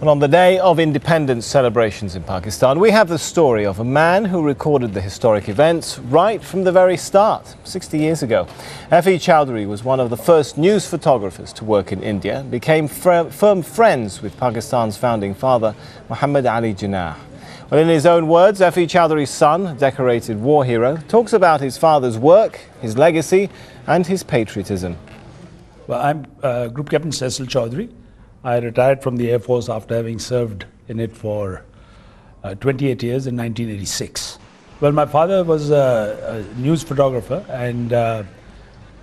Well, on the day of independence celebrations in Pakistan, we have the story of a man who recorded the historic events right from the very start, 60 years ago. E Chaudry was one of the first news photographers to work in India and became firm friends with Pakistan's founding father, Mohammed Ali Jinnah. Well, in his own words, E Chaudry's son, a decorated war hero, talks about his father's work, his legacy and his patriotism. Well, I'm Group Captain Cecil Chaudry. I retired from the Air Force after having served in it for 28 years in 1986. Well, my father was a news photographer, and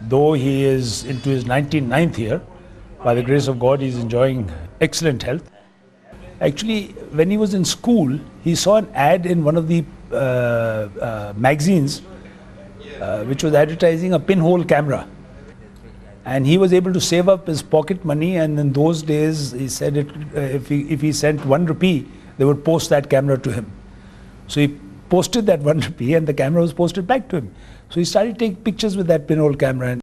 though he is into his 99th year, by the grace of God, he's enjoying excellent health. Actually, when he was in school, he saw an ad in one of the magazines which was advertising a pinhole camera. And he was able to save up his pocket money, and in those days he said if he sent ₹1, they would post that camera to him. So he posted that ₹1 and the camera was posted back to him. So he started taking pictures with that pinhole camera. And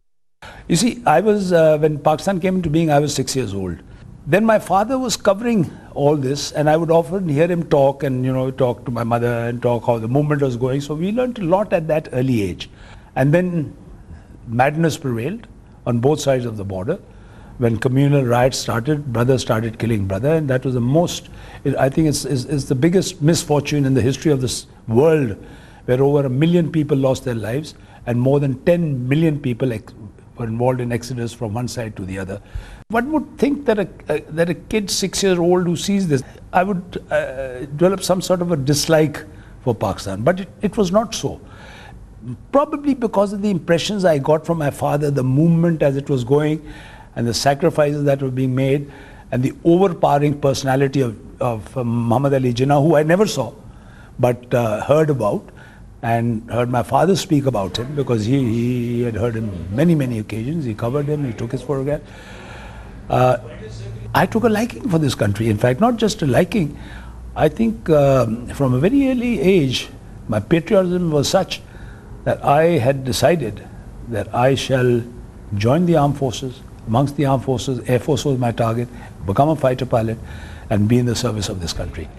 you see, I was, when Pakistan came into being, I was 6 years old. Then my father was covering all this, and I would often hear him talk and, talk to my mother and talk how the movement was going. So we learned a lot at that early age. And then madness prevailed on both sides of the border. When communal riots started, brother started killing brother, and that was the most, I think it's the biggest misfortune in the history of this world, where over 1 million people lost their lives and more than 10 million people were involved in exodus from one side to the other. One would think that a kid 6 years old who sees this, I would develop some sort of a dislike for Pakistan, but it was not so. Probably because of the impressions I got from my father, the movement as it was going, and the sacrifices that were being made, and the overpowering personality of Mohammed Ali Jinnah, who I never saw, but heard about, and heard my father speak about him, because he had heard him many, many occasions. He covered him, he took his photograph. I took a liking for this country. In fact, not just a liking. I think from a very early age, my patriotism was such that I had decided that I shall join the armed forces. Amongst the armed forces, Air Force was my target, become a fighter pilot, and be in the service of this country.